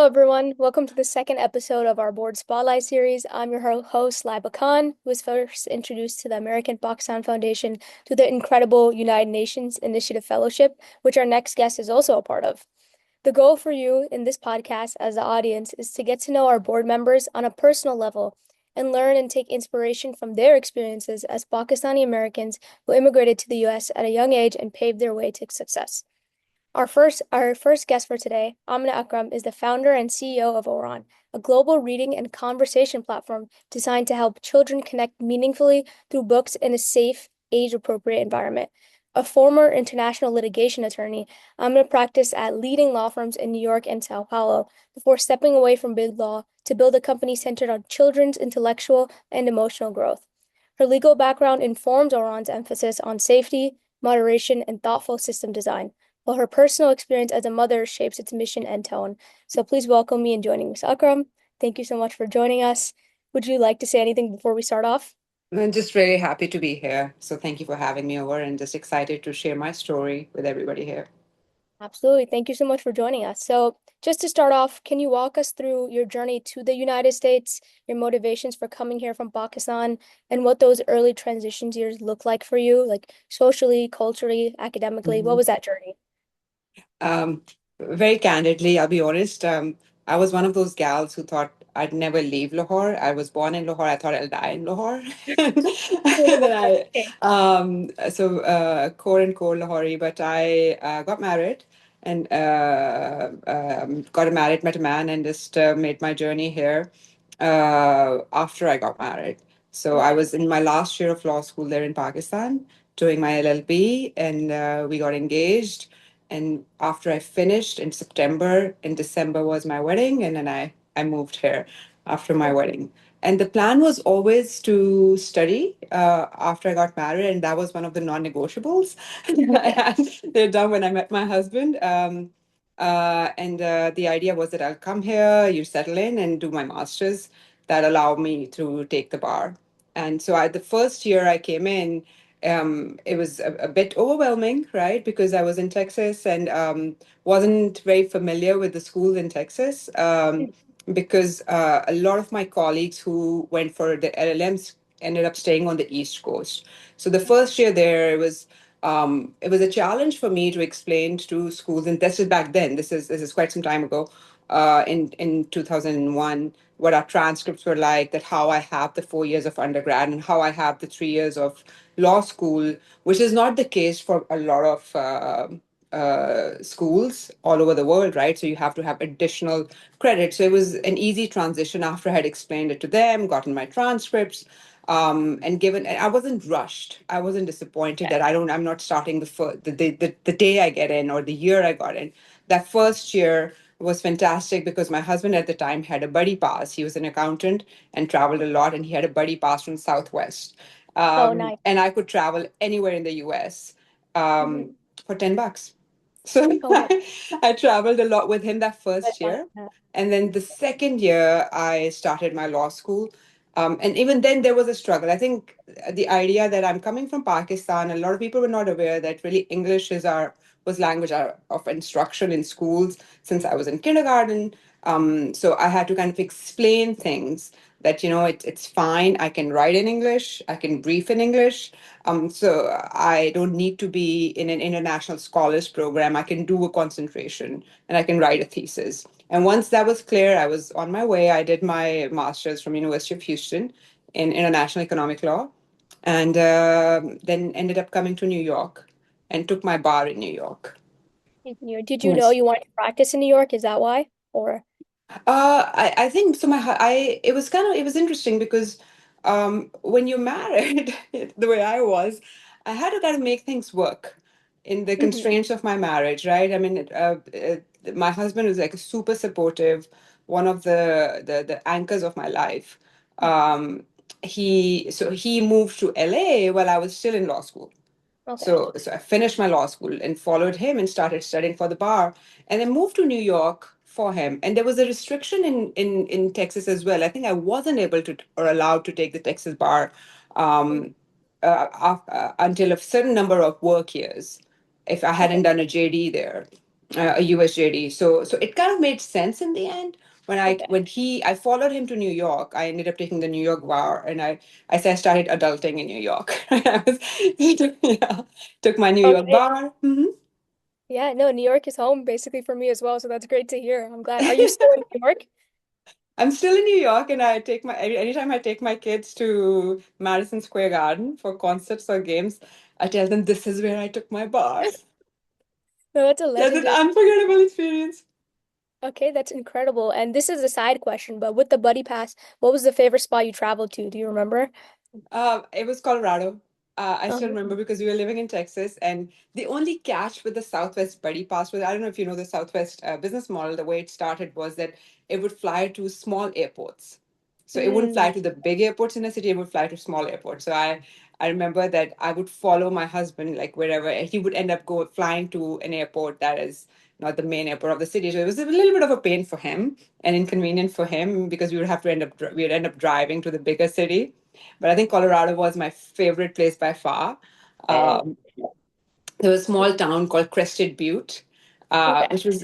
everyone. Welcome to the second episode of our Board Spotlight series. I'm your host, Laiba Khan, who was first introduced to the American Pakistan Foundation through the incredible United Nations Initiative Fellowship, which our next guest is also a part of. The goal for you in this podcast as the audience is to get to know our board members on a personal level and learn and take inspiration from their experiences as Pakistani Americans who immigrated to the US at a young age and paved their way to success. Our first guest for today, Amina Akram, is the founder and CEO of Oran, a global reading and conversation platform designed to help children connect meaningfully through books in a safe, age-appropriate environment. A former international litigation attorney, Amina practiced at leading law firms in New York and Sao Paulo before stepping away from big law to build a company centered on children's intellectual and emotional growth. Her legal background informs Oran's emphasis on safety, moderation, and thoughtful system design, while her personal experience as a mother shapes its mission and tone. So please welcome me in joining Ms. Akram. Thank you so much for joining us. Would you like to say anything before we start off? I'm just really happy to be here. So thank you for having me over and just excited to share my story with everybody here. Absolutely. Thank you so much for joining us. So, just to start off, can you walk us through your journey to the United States, your motivations for coming here from Pakistan, and what those early transitions years look like for you, like socially, culturally, academically? What Mhm. was that journey? Um, Very candidly, I'll be honest. I was one of those gals who thought I'd never leave Lahore. I was born in Lahore. I thought I'll die in Lahore. And then Okay. core and core Lahore, but I got married and got married, met a man, and just made my journey here after I got married. So I Okay. was in my last year of law school there in Pakistan doing my LLB, and we got engaged. And after I finished in September, in December was my wedding, and then I moved here after my wedding. And the plan was always to study after I got married, and that was one of the non-negotiables I Okay. had done when I met my husband. And the idea was that I'll come here, you settle in, and do my master's. That allowed me to take the bar. And so the first year I came in, it was a bit overwhelming, right? Because I was in Texas and wasn't very familiar with the schools in Texas. Because a lot of my colleagues who went for the LLMs ended up staying on the East Coast. So the first year there, it was a challenge for me to explain to schools, and this is back then. This is quite some time ago, in 2001, what our transcripts were like. That how I have the 4 years of undergrad and how I have the 3 years of law school, which is not the case for a lot of schools all over the world, right? So you have to have additional credit. So it was an easy transition after I had explained it to them, gotten my transcripts, and given. And I wasn't rushed. I wasn't disappointed that I'm not starting the day I get in or the year I got in. That first year was fantastic because my husband at the time had a buddy pass. He was an accountant and traveled a lot, and he had a buddy pass from Southwest. Oh, nice. And I could travel anywhere in the US Mhm. for $10. So Oh, wow. I traveled a lot with him that I first find year. that. And then the second year, I started my law school. And even then, there was a struggle. I think the idea that I'm coming from Pakistan, a lot of people were not aware that really English was language of instruction in schools since I was in kindergarten. So I had to kind of explain things that, it's fine. I can write in English. I can brief in English. So I don't need to be in an international scholars program. I can do a concentration and I can write a thesis. And once that was clear, I was on my way. I did my master's from University of Houston in international economic law, and then ended up coming to New York and took my bar in New York. Did you know Yes. you wanted to practice in New York? Is that why? Or I think so. It was it was interesting because when you're married, the way I was, I had to kind of make things work in the Mhm. constraints of my marriage, right? I mean, my husband was like super supportive, one of the anchors of my life. Um, he moved to LA while I was still in law school. Okay. So I finished my law school and followed him and started studying for the bar, and then moved to New York for him. And there was a restriction in Texas as well. I think I wasn't able to or allowed to take the Texas bar um, until a certain number of work years if I hadn't Okay. done a JD there. a USJD. So it kind of made sense in the end. Okay. I followed him to New York. I ended up taking the New York bar, and I said I started adulting in New York. I was yeah, took my New York Okay. bar. Mhm. Yeah, no, New York is home basically for me as well, so that's great to hear. I'm glad. Are you still in New York? I'm still in New York, and I take my anytime I take my kids to Madison Square Garden for concerts or games, I tell them this is where I took my bar. No, that's a That's an legendary. unforgettable experience. Okay, that's incredible. And this is a side question, but with the buddy pass, what was the favorite spot you traveled to? Do you remember? It was Colorado. I still Um, remember because we were living in Texas, and the only catch with the Southwest Buddy Pass was I don't know if you know the Southwest business model. The way it started was that it would fly to small airports, so it wouldn't mm, fly to the big airports in the city. It would fly to small airports. So I remember that I would follow my husband like wherever, and he would end up go flying to an airport that is not the main airport of the city. So it was a little bit of a pain for him and inconvenient for him because we would have to we would end up driving to the bigger city, but I think Colorado was my favorite place by far. okay. Um, there was a small town called Crested Butte, Okay. which was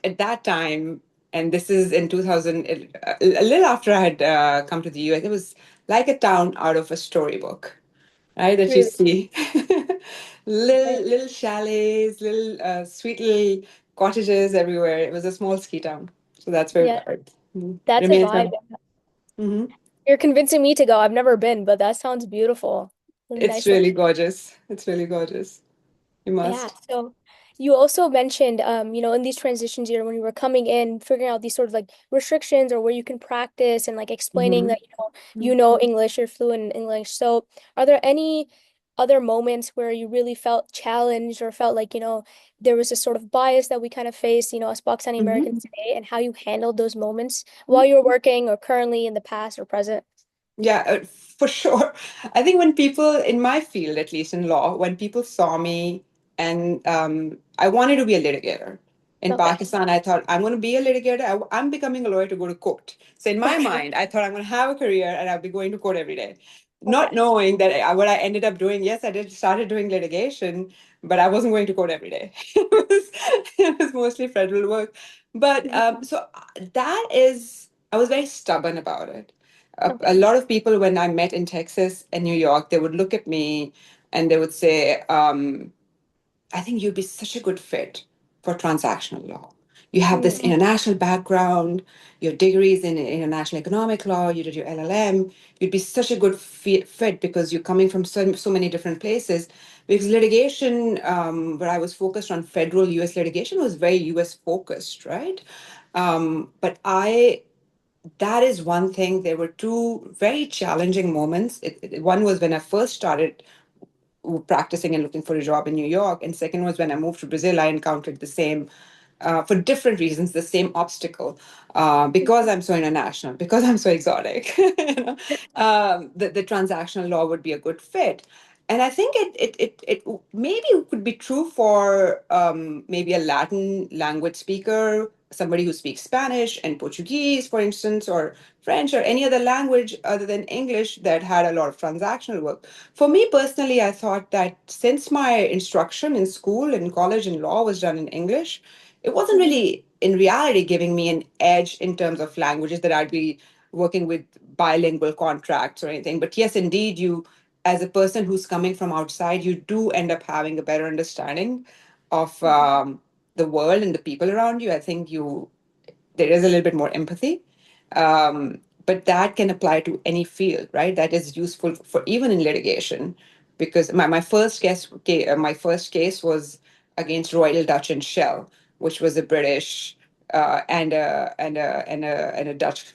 at that time, and this is in 2000, a little after I had come to the US. It was like a town out of a storybook, right? That you Really. see Okay. little chalets, little sweet little cottages everywhere. It was a small ski town, so that's where Yeah, it that's a remains. vibe. Mm-hmm. You're convincing me to go. I've never been, but that sounds beautiful. A It's nice little. really gorgeous. It's really gorgeous. You Yeah. must. So you also mentioned, in these transitions year when you were coming in, figuring out these sort of like restrictions or where you can practice and like explaining Hmm. that, English, you're fluent in English. So are there any other moments where you really felt challenged or felt like, there was a sort of bias that we kind of face, us Pakistani Hmm. Americans today, and how you handled those moments while you were working or currently in the past or present? Yeah, for sure. I think when people in my field, at least in law, when people saw me and I wanted to be a litigator. In Okay. Pakistan, I thought I'm going to be a litigator. I'm becoming a lawyer to go to court. So in my Okay. mind, I thought I'm going to have a career and I'll be going to court every day. Not Okay. knowing that what I ended up doing, yes, I did started doing litigation, but I wasn't going to court every day. It was mostly federal work. But Mhm. that is, I was very stubborn about it. A Okay. lot of people, when I met in Texas and New York, they would look at me and they would say, I think you'd be such a good fit for transactional law. You have this Mm. international background, your degrees in international economic law, you did your LLM. You'd be such a good fit because you're coming from so many different places. Because litigation, where I was focused on federal US litigation, was very US focused, right? But that is one thing. There were two very challenging moments. One was when I first started practicing and looking for a job in New York. And second was when I moved to Brazil, I encountered the same, for different reasons, the same obstacle. Because I'm so international, because I'm so exotic, the transactional law would be a good fit. And I think it maybe could be true for maybe a Latin language speaker, somebody who speaks Spanish and Portuguese, for instance, or French or any other language other than English that had a lot of transactional work. For me personally, I thought that since my instruction in school and college and law was done in English, it wasn't Mhm. really in reality giving me an edge in terms of languages that I'd be working with bilingual contracts or anything. But yes, indeed, you, as a person who's coming from outside, you do end up having a better understanding of the world and the people around you. I think there is a little bit more empathy. But that can apply to any field, right? That is useful for even in litigation, because my first case was against Royal Dutch and Shell, which was a British and a Dutch,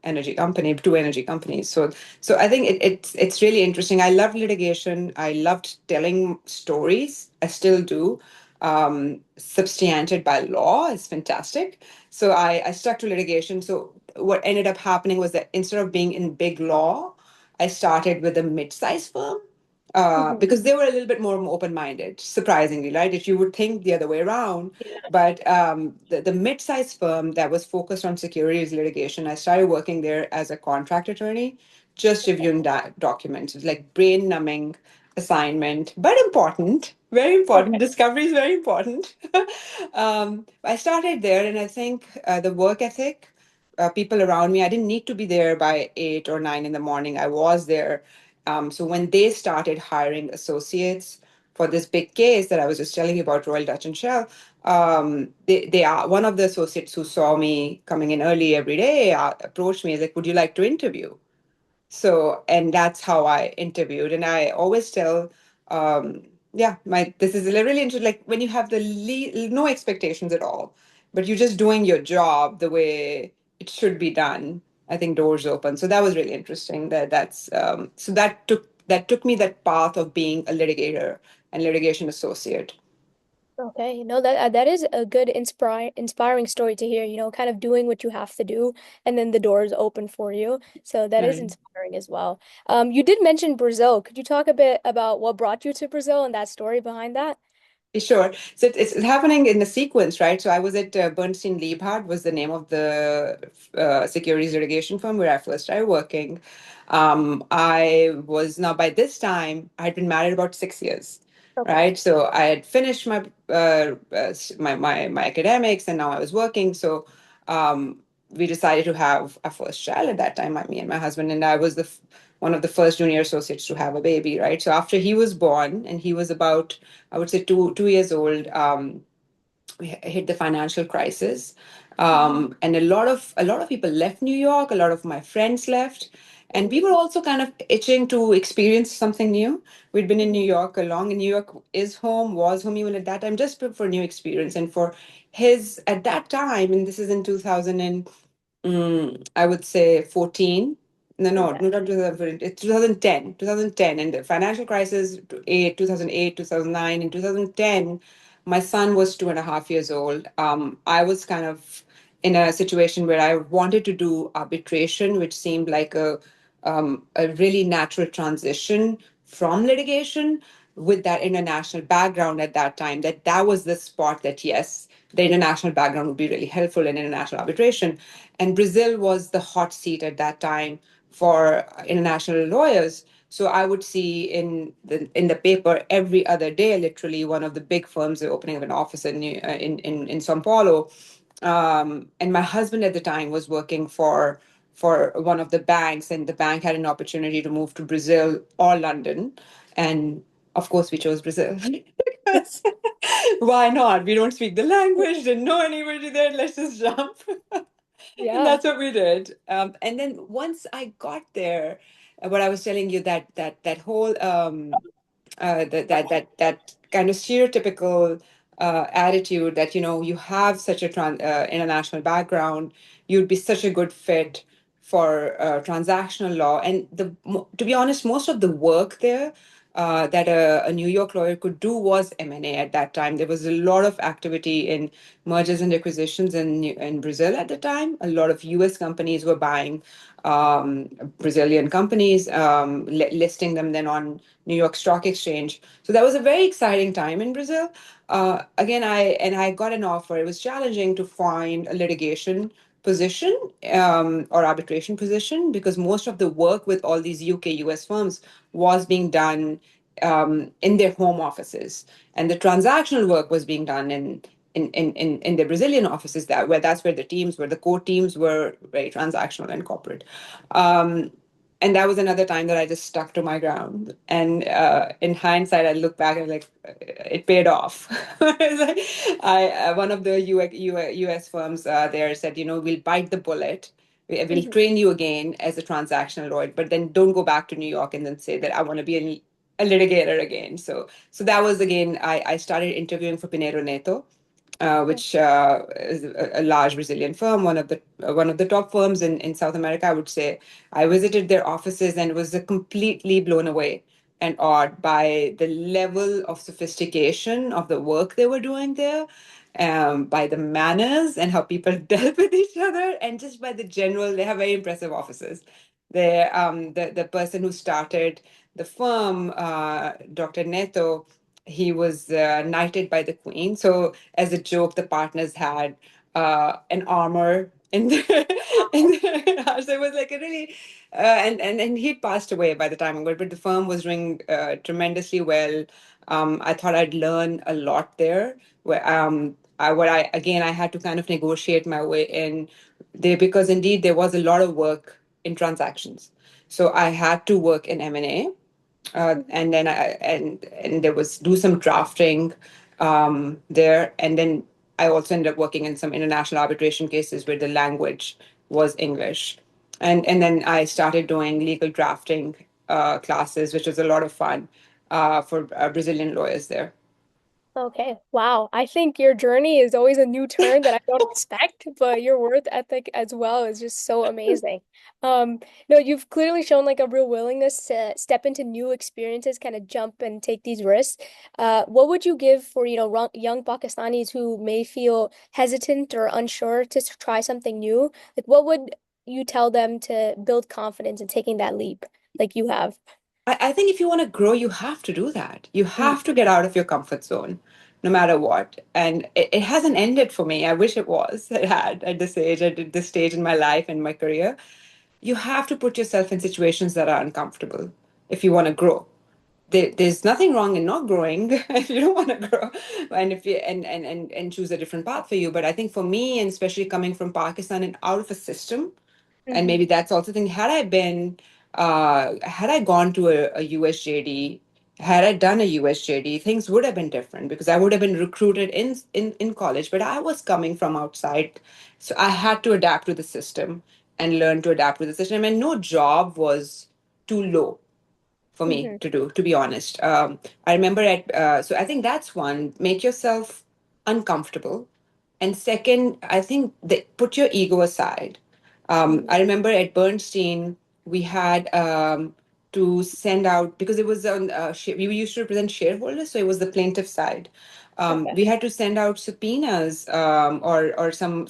energy company, two energy companies. So I think it's really interesting. I loved litigation. I loved telling stories. I still do. Substantiated by law is fantastic. So I stuck to litigation. So what ended up happening was that instead of being in big law, I started with a mid-sized firm Mhm. because they were a little bit more open-minded, surprisingly, right? If you would think the other way around. Yeah. But the mid-sized firm that was focused on securities litigation, I started working there as a contract attorney, just reviewing documents. It was like brain-numbing assignment, but important, Very important. Okay. Discovery is very important. I started there, and I think the work ethic, people around me, I didn't need to be there by 8 or 9 in the morning. I was there. So when they started hiring associates for this big case that I was just telling you about, Royal Dutch and Shell, they are one of the associates who saw me coming in early every day, approached me, like, "Would you like to interview?" So, and that's how I interviewed. And I always tell, um, yeah, my this is really interesting. Like when you have no expectations at all, but you're just doing your job the way it should be done. I think doors open. So that was really interesting. So that took me that path of being a litigator and litigation associate. Okay, that is a good inspiring story to hear, kind of doing what you have to do and then the doors open for you. So that is Right. inspiring as well. You did mention Brazil. Could you talk a bit about what brought you to Brazil and that story behind that? Sure. So it's happening in the sequence, right? So I was at Bernstein Liebhardt was the name of the securities litigation firm where I first started working. I was now by this time I had been married about 6 years, Okay. right? So I had finished my academics, and now I was working. So we decided to have our first child at that time, me and my husband, and I was one of the first junior associates to have a baby, right? So after he was born, and he was about, I would say, 2 years old, we hit the financial crisis, Mhm. and a lot of people left New York. A lot of my friends left, and we were also kind of itching to experience something new. We'd been in New York long, and New York was home even at that time, just for new experience. And for his at that time, and this is in 2000 and I would say 14. No, no, Okay. not 2014. It's 2010, and the financial crisis, 2008, 2009. In 2010, my son was 2.5 years old. I was kind of in a situation where I wanted to do arbitration, which seemed like a really natural transition from litigation with that international background at that time. That was the spot that, yes, the international background would be really helpful in international arbitration. And Brazil was the hot seat at that time for international lawyers. So I would see in the paper every other day, literally, one of the big firms, the opening of an office in São Paulo. And my husband at the time was working for one of the banks, and the bank had an opportunity to move to Brazil or London. And of course, we chose Brazil. Because why not? We don't speak the language, didn't know anybody there. Let's just jump. And Yeah. that's what we did. And then once I got there, what I was telling you, that whole that kind of stereotypical attitude that, you have such a international background, you'd be such a good fit for transactional law. And to be honest, most of the work there that a New York lawyer could do was M&A at that time. There was a lot of activity in mergers and acquisitions in Brazil at the time. A lot of US companies were buying Brazilian companies, listing them then on New York Stock Exchange. So that was a very exciting time in Brazil. Again, I got an offer. It was challenging to find a litigation position or arbitration position, because most of the work with all these UK US firms was being done in their home offices, and the transactional work was being done in the Brazilian offices, that's where the teams were, the core teams were very transactional and corporate. Um, and that was another time that I just stuck to my ground. And in hindsight, I look back and like it paid off. One of the US firms there said, we'll bite the bullet. We'll Mhm. train you again as a transactional lawyer, but then don't go back to New York and then say that I want to be a litigator again. So that was again, I started interviewing for Pinheiro Neto, which is a large Brazilian firm, one of the top firms in South America, I would say. I visited their offices and was completely blown away and awed by the level of sophistication of the work they were doing there, by the manners and how people dealt with each other, and just by the general. They have very impressive offices. The person who started the firm, Dr. Neto, he was knighted by the Queen. So as a joke, the partners had an armor And Wow. and so it was like a really and he'd passed away by the time I got, but the firm was doing tremendously well. I thought I'd learn a lot there. Where I what I again I had to kind of negotiate my way in there because indeed there was a lot of work in transactions. So I had to work in M&A, Mhm. and then and there was do some drafting there, and then I also ended up working in some international arbitration cases where the language was English, and then I started doing legal drafting classes, which was a lot of fun for Brazilian lawyers there. Okay, wow. I think your journey is always a new turn that I don't expect, but your work ethic as well is just so amazing. Um, no, you've clearly shown like a real willingness to step into new experiences, kind of jump and take these risks. What would you give for, young Pakistanis who may feel hesitant or unsure to try something new? Like, what would you tell them to build confidence in taking that leap, like you have? I think if you want to grow, you have to do that. You Mm, have to get out of your comfort zone, no matter what. And it hasn't ended for me. I wish it was. It had at this stage in my life and my career. You have to put yourself in situations that are uncomfortable if you want to grow. There's nothing wrong in not growing if you don't want to grow, and if you and choose a different path for you. But I think for me, and especially coming from Pakistan and out of a system, and mhm, maybe that's also the thing. Had I gone to a USJD, had I done a USJD, things would have been different because I would have been recruited in college. But I was coming from outside, so I had to adapt to the system and learn to adapt with the system. And no job was too low for me mhm, to do, to be honest. I remember so I think that's one, make yourself uncomfortable. And second, I think that put your ego aside. mhm. I remember at Bernstein, we had to send out, because it was on, we used to represent shareholders, so it was the plaintiff side. Okay. We had to send out subpoenas or some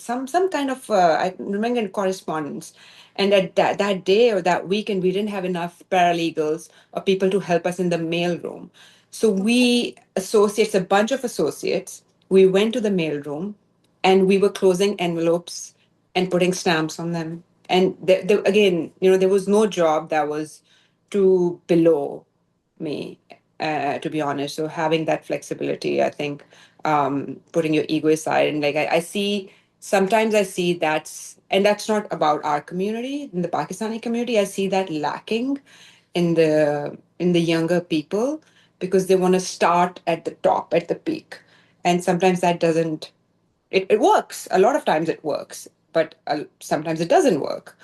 kind of I remember correspondence, and at that day or that weekend we didn't have enough paralegals or people to help us in the mailroom. So we associates, a bunch of associates, we went to the mailroom and we were closing envelopes and putting stamps on them. And again, there was no job that was too below me, to be honest. So having that flexibility, I think, putting your ego aside, and like I see, sometimes I see and that's not about our community, in the Pakistani community. I see that lacking in the younger people because they want to start at the top, at the peak, and sometimes that doesn't. It works. A lot of times it works, but sometimes it doesn't work.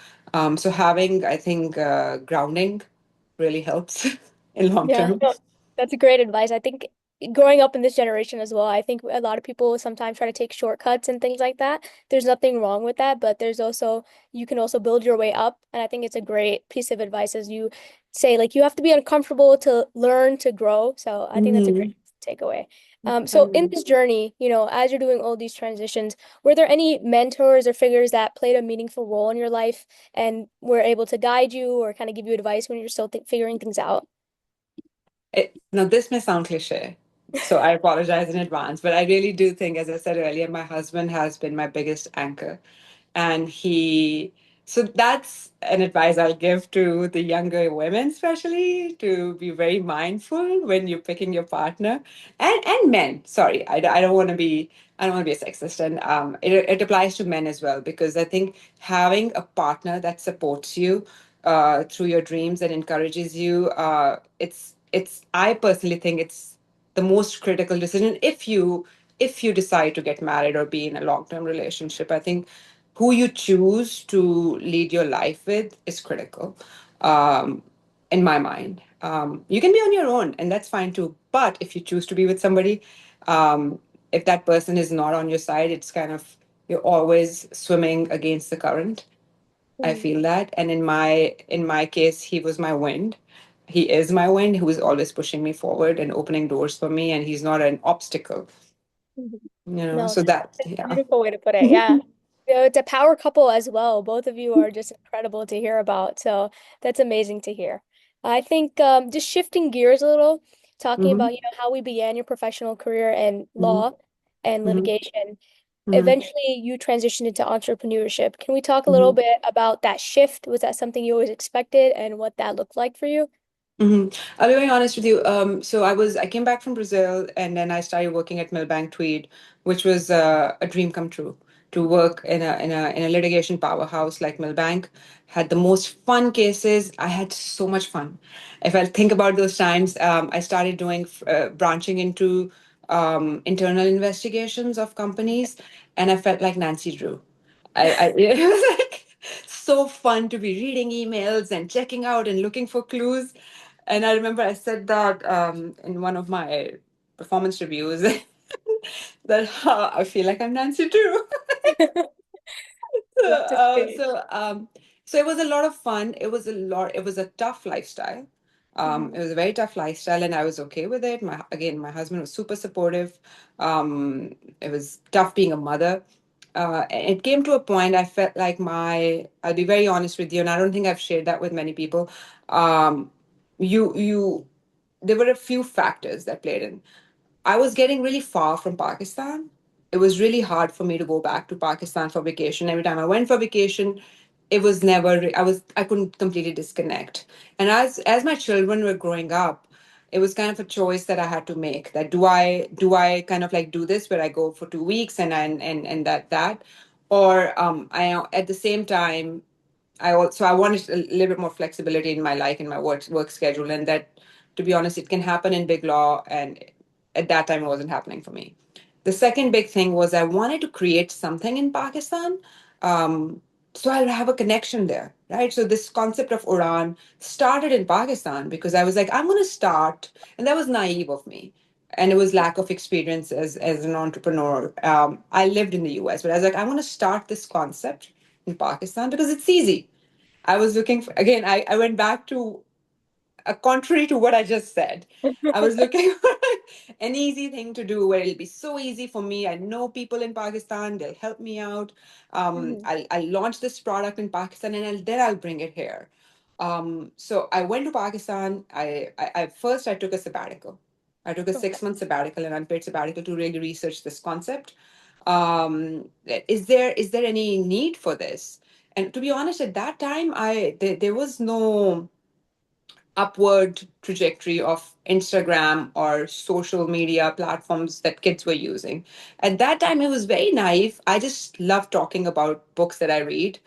So having, I think, grounding really helps in long Yeah, term. no, that's great advice. I think growing up in this generation as well, I think a lot of people sometimes try to take shortcuts and things like that. There's nothing wrong with that, but you can also build your way up. And I think it's a great piece of advice as you say, like you have to be uncomfortable to learn to grow. So I think that's a great Mhm. takeaway. I So in agree. this journey, as you're doing all these transitions, were there any mentors or figures that played a meaningful role in your life and were able to guide you or kind of give you advice when you're still th figuring things out? Now, this may sound cliche, so I apologize in advance, but I really do think, as I said earlier, my husband has been my biggest anchor. And so that's an advice I'll give to the younger women, especially to be very mindful when you're picking your partner, and men. Sorry, I don't want to be. I don't want to be a sexist, and it applies to men as well, because I think having a partner that supports you through your dreams and encourages you, it's. I personally think it's the most critical decision if you decide to get married or be in a long-term relationship. I think who you choose to lead your life with is critical, um, in my mind. You can be on your own, and that's fine too. But if you choose to be with somebody, um, if that person is not on your side, it's kind of, you're always swimming against the current. I Mhm. feel that, and in my case, he was my wind. He is my wind, who is always pushing me forward and opening doors for me, and he's not an obstacle. Mhm. No, So that, that's a yeah. beautiful way to put it. Yeah. It's a power couple as well. Both of you are just incredible to hear about. So that's amazing to hear. I think just shifting gears a little, talking Hmm. about, how we began your professional career in Hmm. law and Hmm. litigation. Mhm. eventually you transitioned into entrepreneurship. Can we talk a little Mhm. bit about that shift? Was that something you always expected and what that looked like for you? I'll be very honest with you. So I came back from Brazil, and then I started working at Milbank Tweed, which was a dream come true to work in a litigation powerhouse like Milbank. Had the most fun cases. I had so much fun. If I think about those times, I started doing branching into internal investigations of companies, and I felt like Nancy Drew. It was like so fun to be reading emails and checking out and looking for clues. And I remember I said that in one of my performance reviews that I feel like I'm Nancy Drew. so, Love to uh, see. so, um, so it was a lot of fun. It was a tough lifestyle. It Mhm. was a very tough lifestyle, and I was okay with it. My husband was super supportive. It was tough being a mother. It came to a point I felt like I'll be very honest with you, and I don't think I've shared that with many people. Um, you there were a few factors that played in. I was getting really far from Pakistan. It was really hard for me to go back to Pakistan for vacation. Every time I went for vacation, it was never I couldn't completely disconnect. And as my children were growing up, it was kind of a choice that I had to make. That do I kind of like do this where I go for 2 weeks and that, or I at the same time I wanted a little bit more flexibility in my life, in my work schedule, and that, to be honest, it can happen in big law, and at that time it wasn't happening for me. The second big thing was I wanted to create something in Pakistan, um, so I'll have a connection there, right? So this concept of Uran started in Pakistan because I was like, I'm going to start, and that was naive of me. And it was lack of experience as an entrepreneur. I lived in the US, but I was like, I want to start this concept in Pakistan because it's easy. I was looking for, again, I went back to contrary to what I just said. I was looking for an easy thing to do where it'll be so easy for me. I know people in Pakistan, they'll help me out. Mhm. I'll launch this product in Pakistan and then I'll bring it here. So I went to Pakistan. First I took a sabbatical. I took a Okay. 6 month sabbatical, an unpaid sabbatical, to really research this concept. Is there any need for this? And to be honest, at that time, there was no upward trajectory of Instagram or social media platforms that kids were using. At that time, it was very naive. I just love talking about books that I read.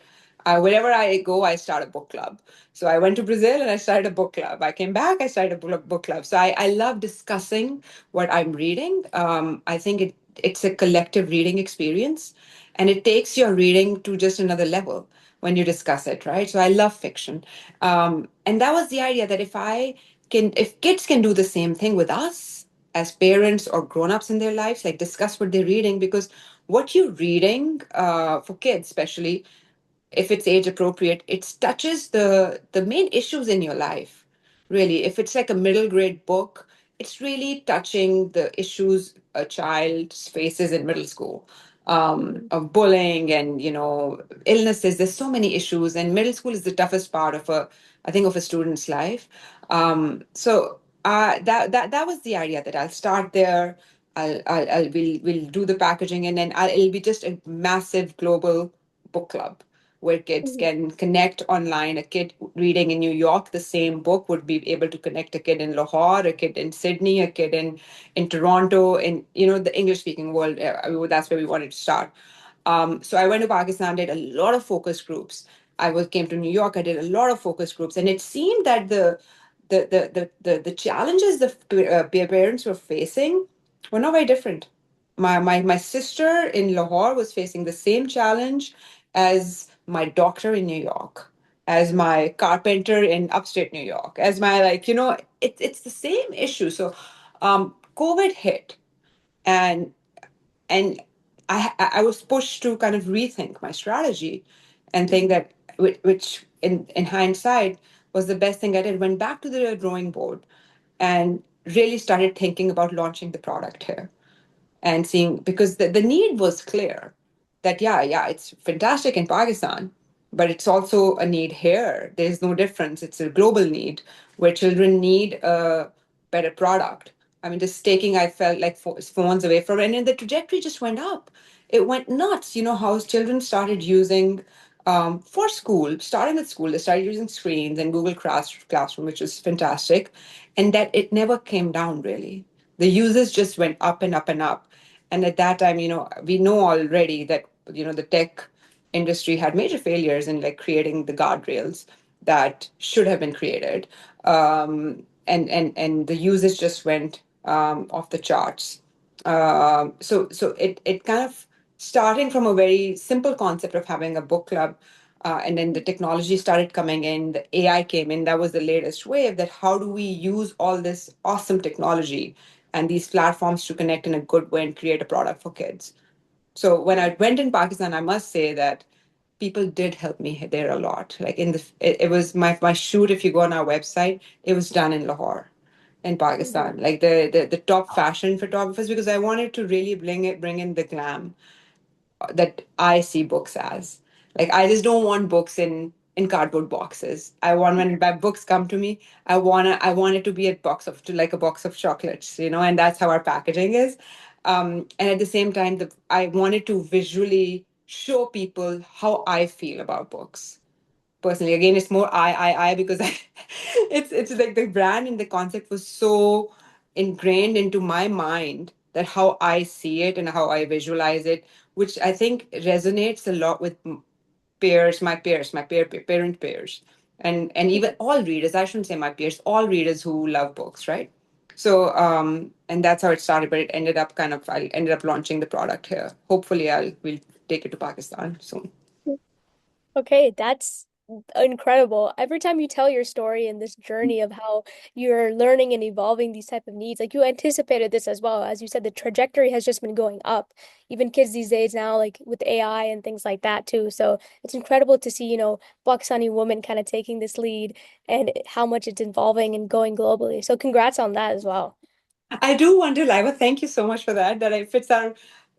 Wherever I go, I start a book club. So I went to Brazil and I started a book club. I came back, I started a book club. So I love discussing what I'm reading. I think it's a collective reading experience, and it takes your reading to just another level when you discuss it, right? So I love fiction. And that was the idea that if kids can do the same thing with us as parents or grown-ups in their lives, like discuss what they're reading, because what you're reading, for kids especially, if it's age appropriate, it touches the main issues in your life. Really, if it's like a middle grade book, it's really touching the issues a child faces in middle school, Mhm. of bullying and illnesses. There's so many issues, and middle school is the toughest part of I think, of a student's life. That was the idea, that I'll start there. We'll do the packaging, and then it'll be just a massive global book club where kids Mhm. can connect online. A kid reading in New York the same book would be able to connect a kid in Lahore, a kid in Sydney, a kid in Toronto, in the English speaking world. That's where we wanted to start. So I went to Pakistan, did a lot of focus groups. Came to New York, I did a lot of focus groups, and it seemed that the challenges the parents were facing were not very different. My sister in Lahore was facing the same challenge as my doctor in New York, as my carpenter in upstate New York, as my, it's the same issue. So COVID hit, and and I was pushed to kind of rethink my strategy and think Mhm. that, which in hindsight was the best thing I did. Went back to the drawing board and really started thinking about launching the product here, and seeing, because the need was clear, that yeah, it's fantastic in Pakistan, but it's also a need here. There's no difference. It's a global need where children need a better product. I mean, just taking, I felt like phones away from it, and then the trajectory just went up. it went nuts. You know how children started using for school, starting with school, they started using screens and Classroom, which was fantastic, and that it never came down really. The users just went up and up and up, and at that time, we know already that the tech industry had major failures in like creating the guardrails that should have been created, and the users just went off the charts. So it kind of starting from a very simple concept of having a book club, and then the technology started coming in, the AI came in. That was the latest wave. That how do we use all this awesome technology and these platforms to connect in a good way and create a product for kids. So when I went in Pakistan, I must say that people did help me there a lot. Like it was my shoot. If you go on our website, it was done in Lahore, in Mhm. Pakistan. Like the top fashion photographers, because I wanted to really bring in the glam that I see books as. Like I just don't want books in cardboard boxes. I want when my books come to me, I want it to be a box of to like a box of chocolates, and that's how our packaging is. And at the same time, I wanted to visually show people how I feel about books personally. Again, it's more I because it's like the brand and the concept was so ingrained into my mind that how I see it and how I visualize it, which I think resonates a lot with parent peers, and even all readers. I shouldn't say my peers, all readers who love books, right? So and that's how it started, but it ended up I ended up launching the product here. Hopefully we'll take it to Pakistan soon. Okay, that's incredible. Every time you tell your story and this journey of how you're learning and evolving these type of needs, like you anticipated this as well. As you said, the trajectory has just been going up. Even kids these days now, like with AI and things like that too. So it's incredible to see, Pakistani women kind of taking this lead and how much it's evolving and going globally. So congrats on that as well. I do wonder, Laiba, thank you so much for that. That if it's our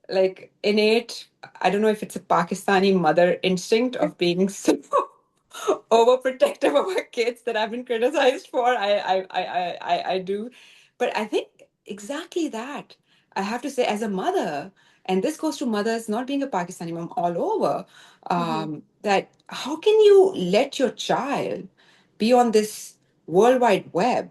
like innate, I don't know if it's a Pakistani mother instinct of being so overprotective of our kids that I've been criticized for. I do. But I think exactly that. I have to say, as a mother, and this goes to mothers not being a Pakistani mom all over, Hmm. that how can you let your child be on this world wide web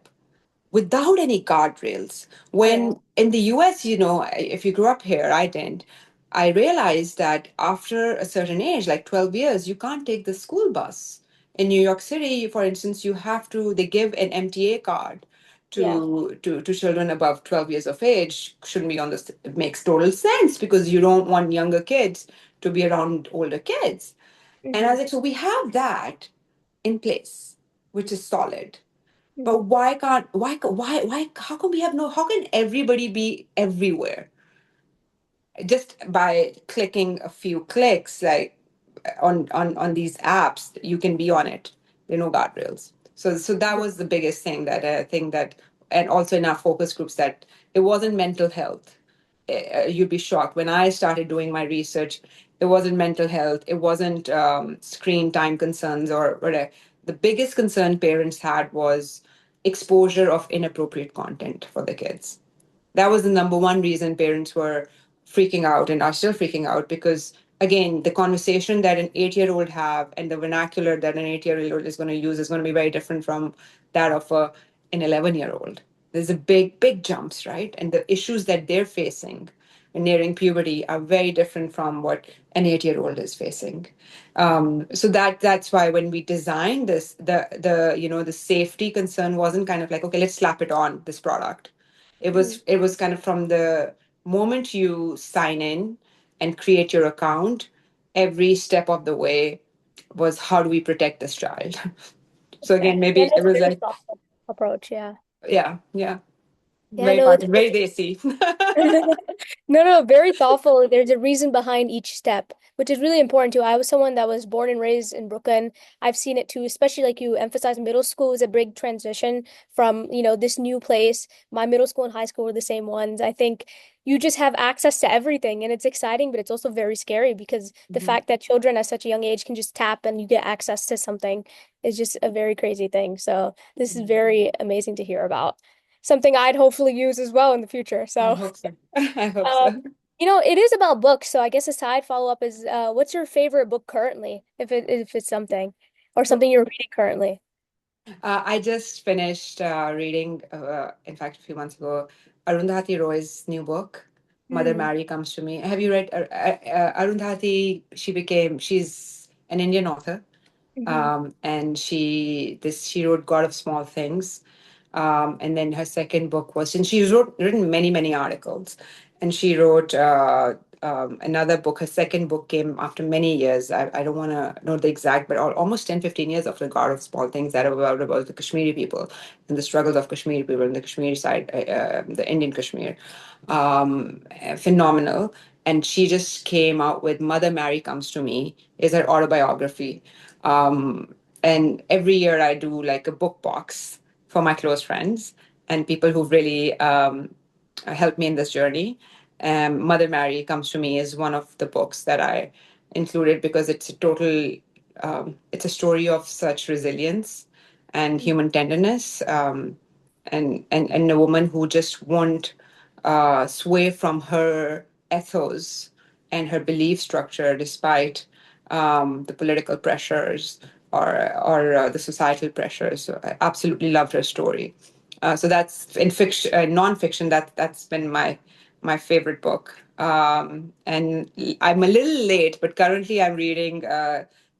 without any guardrails? Yeah. When in the US, if you grew up here, I didn't. I realized that after a certain age, like 12 years, you can't take the school bus. In New York City, for instance, they give an MTA card Yeah. to children above 12 years of age. Shouldn't be on this. It makes total sense because you don't want younger kids to be around older kids. And I Hmm. was like, so we have that in place, which is solid. Hmm. But why can't why how can we have no how can everybody be everywhere just by clicking a few clicks, like on these apps you can be on it. There are no guardrails. So that was the biggest thing that I think that, and also in our focus groups, that it wasn't mental health. You'd be shocked when I started doing my research. It wasn't mental health, it wasn't screen time concerns or whatever. The biggest concern parents had was exposure of inappropriate content for the kids. That was the number one reason parents were freaking out and are still freaking out, because again, the conversation that an 8-year-old have and the vernacular that an 8-year-old is going to use is going to be very different from that of an 11-year-old. There's a big jumps, right? And the issues that they're facing when nearing puberty are very different from what an 8-year-old is facing. So that's why when we designed this, the safety concern wasn't kind of like, okay, let's slap it on this product. It was kind of from the moment you sign in and create your account, every step of the way was how do we protect this child. So again, Okay. Yeah, maybe it that's a was very like, thoughtful approach. Yeah. yeah, Yeah, very no, part very desi. no, no, very thoughtful. There's a reason behind each step, which is really important too. I was someone that was born and raised in Brooklyn. I've seen it too, especially like you emphasize middle school is a big transition from, this new place. My middle school and high school were the same ones. I think you just have access to everything and it's exciting, but it's also very scary because the Mhm. fact that children at such a young age can just tap and you get access to something is just a very crazy thing. So this is very amazing to hear about. Something I'd hopefully use as well in the future. I So hope so. I hope um, so. It is about books, so I guess a side follow-up is what's your favorite book currently, if it's something or something you're reading currently? I just finished reading, in fact, a few months ago, Arundhati Roy's new book, Mother Mm, Mary Comes to Me. Have you read Arundhati? She's an Indian author, hmm and she wrote God of Small Things, and then her second book was, and she's written many articles, and she wrote another book. Her second book came after many years. I don't want to know the exact, but almost 10-15 years of the God of Small Things, that about the Kashmiri people and the struggles of Kashmiri people in the Kashmiri side, the Indian Kashmir. Phenomenal. And she just came out with Mother Mary Comes to Me, is her autobiography. And every year I do like a book box for my close friends and people who've really helped me in this journey. Mother Mary Comes to Me is one of the books that I included because it's a story of such resilience and human tenderness, and a woman who just won't sway from her ethos and her belief structure despite the political pressures or the societal pressures. So I absolutely loved her story. So that's in fiction, non-fiction. That's been my favorite book. And I'm a little late, but currently I'm reading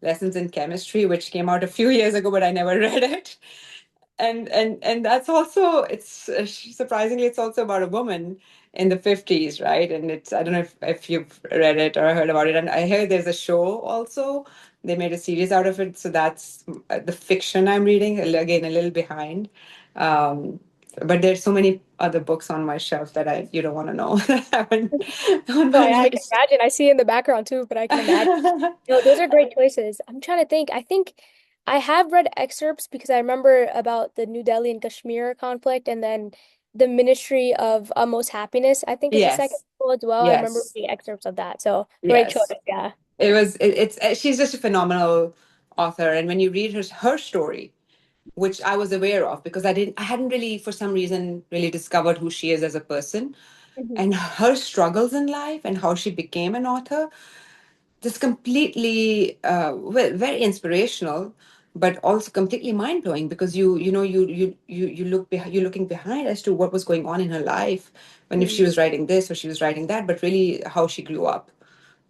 Lessons in Chemistry, which came out a few years ago, but I never read it. And that's also, it's surprisingly, it's also about a woman in the 50s, right? And it's, I don't know if you've read it or heard about it, and I heard there's a show also. They made a series out of it, so that's the fiction I'm reading. Again, a little behind. um, but there's so many other books on my shelf that you don't want to know that I haven't on No, my I can list. imagine. I see it in the background too, but I can imagine. Those are great choices. I'm trying to think. I think I have read excerpts because I remember about the New Delhi and Kashmir conflict, and then the Ministry of Utmost Happiness, I think is the second Yes, one as well. I remember yes, reading excerpts of that. So great choice. yes. Yeah. It's she's just a phenomenal author, and when you read her story, which I was aware of because I hadn't really, for some reason, really discovered who she is as a person, hmm and her struggles in life and how she became an author, just completely well, very inspirational, but also completely mind blowing because you're looking behind as to what was going on in her life, when if she hmm was writing this or she was writing that, but really how she grew up,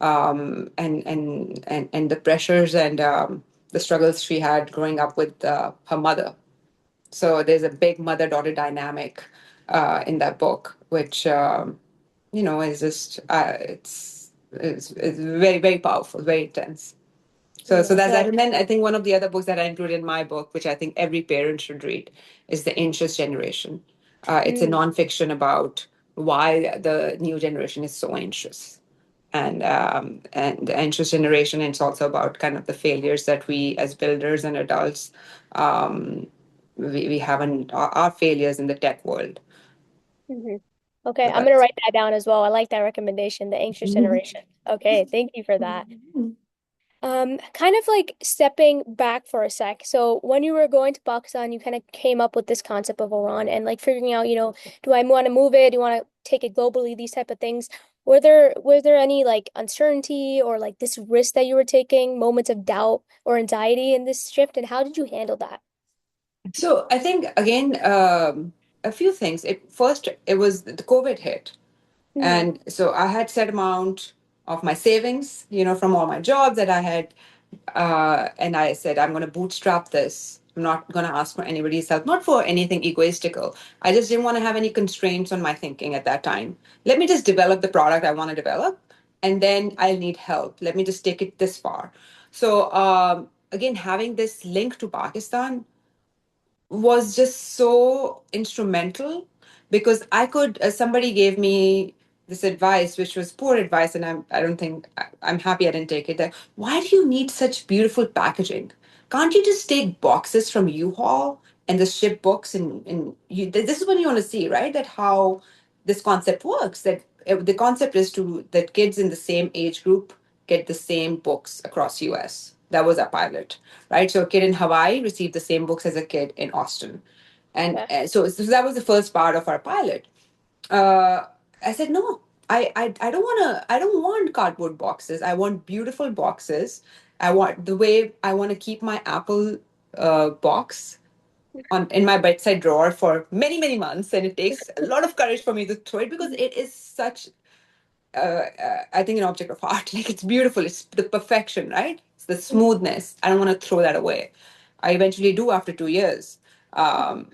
and the pressures and the struggles she had growing up with her mother. So there's a big mother daughter dynamic in that book, which is just it's very powerful, very intense. So Yeah. that's No. that. And then I think one of the other books that I included in my book, which I think every parent should read, is The Anxious Generation. It's a Mm, nonfiction about why the new generation is so anxious, and the anxious generation. It's also about kind of the failures that we as builders and adults, um, we have in our failures in the tech world. mhm. Okay, So I'm gonna that's write that down as well. I like that recommendation, the anxious generation. Okay, thank you for that. Kind of like stepping back for a sec. So when you were going to Pakistan, you kind of came up with this concept of Iran and like figuring out, do I want to move it? Do you want to take it globally? These type of things. Was there any like uncertainty or like this risk that you were taking, moments of doubt or anxiety in this shift, and how did you handle that? So I think again, a few things. First, it was the COVID hit, Mm-hmm. and so I had set amount of my savings, from all my jobs that I had, and I said I'm going to bootstrap this. I'm not going to ask for anybody's help, not for anything egoistical. I just didn't want to have any constraints on my thinking at that time. Let me just develop the product I want to develop, and then I'll need help. Let me just take it this far. So again, having this link to Pakistan was just so instrumental because somebody gave me this advice, which was poor advice, and I don't think I'm happy I didn't take it. That why do you need such beautiful packaging? Can't you just take boxes from U-Haul and just ship books? And this is what you want to see, right? That how this concept works. That the concept is that kids in the same age group get the same books across US. That was our pilot, right? So a kid in Hawaii received the same books as a kid in Austin. And Okay. so that was the first part of our pilot. uh, I said, no, I don't want cardboard boxes. I want beautiful boxes. I want the way I want to keep my Apple box on in my bedside drawer for many many months, and it takes a lot of courage for me to throw it because Mhm. it is such I think an object of art. Like it's beautiful. It's the perfection, right? It's the Mhm. smoothness. I don't want to throw that away. I eventually do after 2 years. Mhm.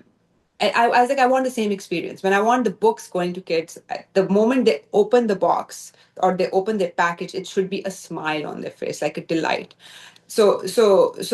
And I was like, I want the same experience. When I want the books going to kids, the moment they open the box or they open their package, it should be a smile on their face, like a delight. So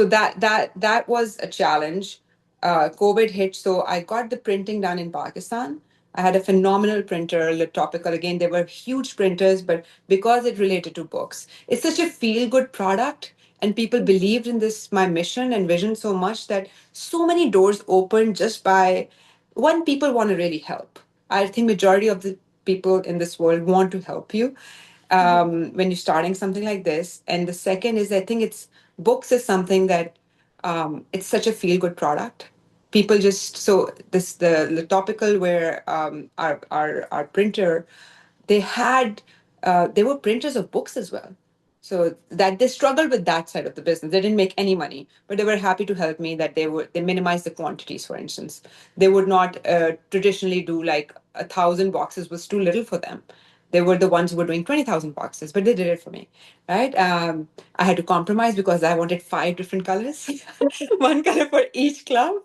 that was a challenge. COVID hit, so I got the printing done in Pakistan. I had a phenomenal printer, Litopical. Again, they were huge printers, but because it related to books, it's such a feel good product. And people Mhm. believed in this, my mission and vision so much that so many doors opened just by one, people want to really help. I think majority of the people in this world want to help you Mhm. when you're starting something like this. And the second is, I think it's books is something that it's such a feel good product. People just so this the topical where our printer they had they were printers of books as well, so that they struggled with that side of the business. They didn't make any money, but they were happy to help me that they minimize the quantities. For instance, they would not traditionally do like 1,000 boxes was too little for them. They were the ones who were doing 20,000 boxes, but they did it for me, right? I had to compromise because I wanted five different colors, one color for each club.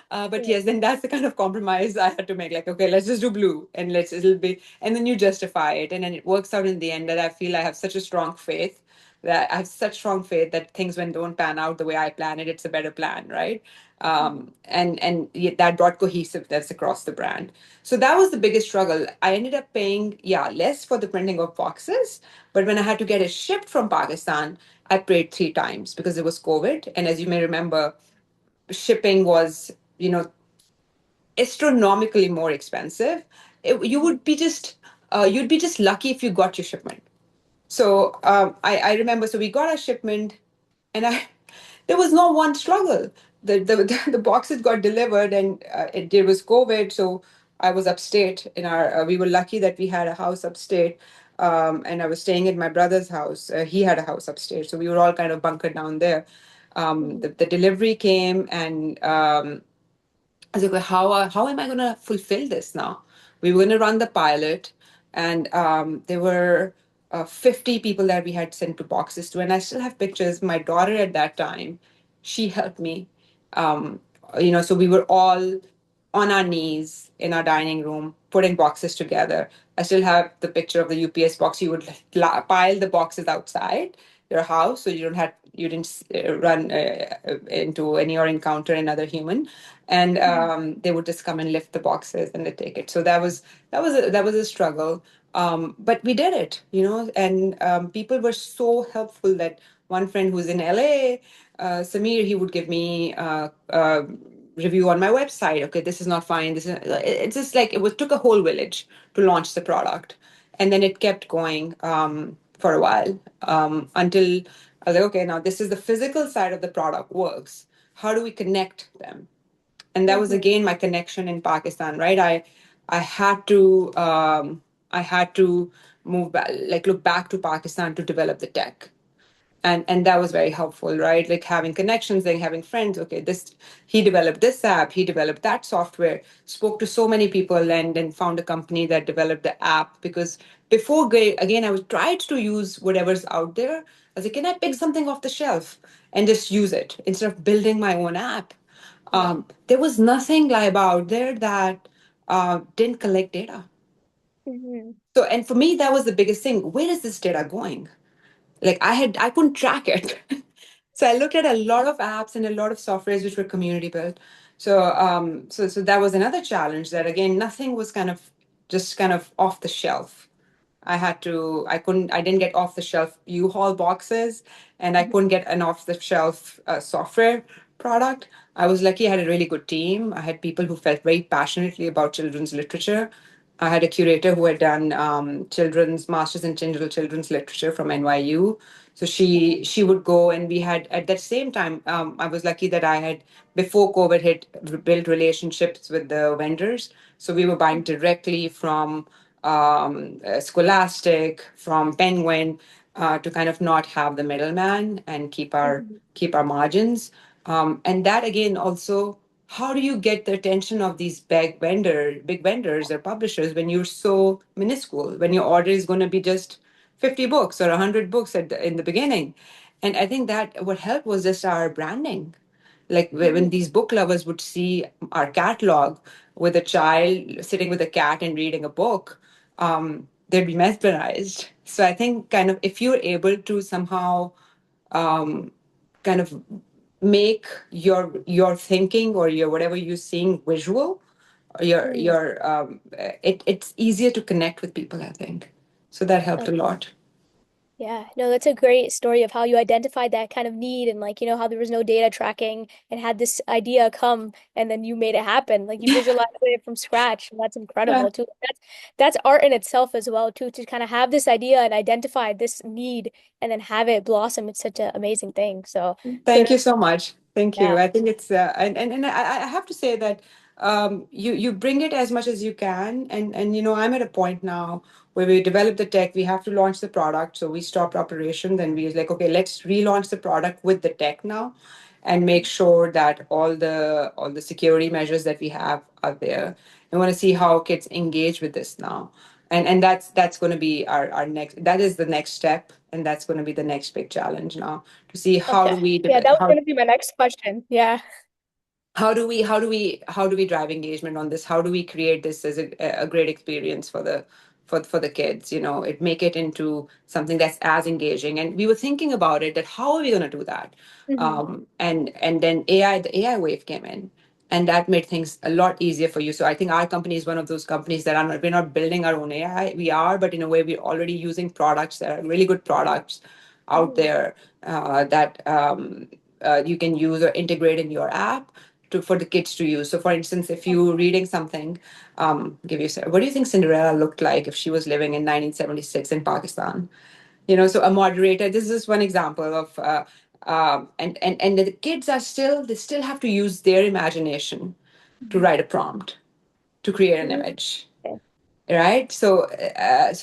But Yeah. yes, then that's the kind of compromise I had to make. Like, okay, let's just do blue, and it'll be, and then you justify it, and then it works out in the end. That I feel I have such a strong faith that I have such strong faith that things when don't pan out the way I plan it, it's a better plan, right? Mhm. And yet that brought cohesiveness across the brand. So that was the biggest struggle. I ended up paying, yeah, less for the printing of boxes, but when I had to get it shipped from Pakistan, I paid three times because it was COVID. And as you may remember, shipping was, astronomically more expensive. You Mhm. would be just, you'd be just lucky if you got your shipment. So I remember, so we got our shipment, and there was no one struggle. The boxes got delivered, and there was COVID, so I was upstate in our. We were lucky that we had a house upstate, and I was staying at my brother's house. He had a house upstate, so we were all kind of bunkered down there. Mhm. The delivery came, and I was like, well, how am I going to fulfill this now? We were going to run the pilot, and there were 50 people that we had sent to boxes to, and I still have pictures. My daughter at that time, she helped me. Um, so we were all on our knees in our dining room putting boxes together. I still have the picture of the UPS box. You would pile the boxes outside your house, so you didn't run into any or encounter another human, and Mhm. they would just come and lift the boxes and they take it. So that was a struggle, but we did it, and people were so helpful that one friend who's in LA, Samir, he would give me review on my website. Okay, this is not fine. This is it's just like it was took a whole village to launch the product, and then it kept going for a while until I was like, okay, now this is the physical side of the product works. How do we connect them? And that was Mhm. again my connection in Pakistan, right? I had to move back, like look back to Pakistan to develop the tech, and that was very helpful, right? Like having connections, like having friends. Okay, this he developed this app, he developed that software, spoke to so many people, and then found a company that developed the app. Because before again, I was tried to use whatever's out there. I was like, can I pick Mhm. something off the shelf and just use it instead of building my own app? Yeah. There was nothing Laiba out there that didn't collect data. Mhm. So, and for me, that was the biggest thing. Where is this data going? Like I couldn't track it. So I looked at a lot of apps and a lot of softwares which were community built. So that was another challenge, that again nothing was kind of off the shelf. I didn't get off the shelf U-Haul boxes, and I couldn't Mhm. get an off the shelf software product. I was lucky I had a really good team. I had people who felt very passionately about children's literature. I had a curator who had done children's masters in children's literature from NYU. So Mhm. she would go, and we had at that same time. I was lucky that I had, before COVID hit, built relationships with the vendors. So we were buying directly from Scholastic, from Penguin, to kind of not have the middleman and Mhm. keep our margins. And that again also, how do you get the attention of these big vendors or publishers when you're so minuscule, when your order is going to be just 50 books or 100 books in the beginning? And I think that what helped was just our branding. Like when Mhm. these book lovers would see our catalog with a child sitting with a cat and reading a book, they'd be mesmerized. So I think kind of if you're able to somehow um, kind of make your thinking or your whatever you're seeing visual, Mhm. it's easier to connect with people, I think. So that helped a lot. Yeah, no, that's a great story of how you identified that kind of need and like, how there was no data tracking and had this idea come and then you made it happen. Like you visualized it from scratch. And that's Yeah. incredible too. That's art in itself as well too, to kind of have this idea and identify this need and then have it blossom. It's such an amazing thing. So good. Thank you so much. Thank you. Yeah. I think it's and I have to say that you bring it as much as you can, and I'm at a point now where we develop the tech, we have to launch the product, so we stopped operation. Then we was like, okay, let's relaunch the product with the tech now, and make sure that all the security measures that we have are there. I want to see how kids engage with this now, and that's going to be our next. That is the next step, and that's going to be the next big challenge now to see how Okay. do we Yeah, that was how going to be my next question. Yeah. how do we drive engagement on this? How do we create this as a great experience for the kids? It make it into something that's as engaging. And we were thinking about it, that how are we going to do that? Hmm. And then the AI wave came in, and that made things a lot easier for you. So I think our company is one of those companies that we're not building our own AI. We are, but in a way, we're already using products that are really good products out Hmm. there that you can use or integrate in your app for the kids to use. So, for instance, if you're reading something, what do you think Cinderella looked like if she was living in 1976 in Pakistan? So a moderator. This is one example of, and the kids they still have to use their imagination to write a prompt to create an Hmm. image, right? So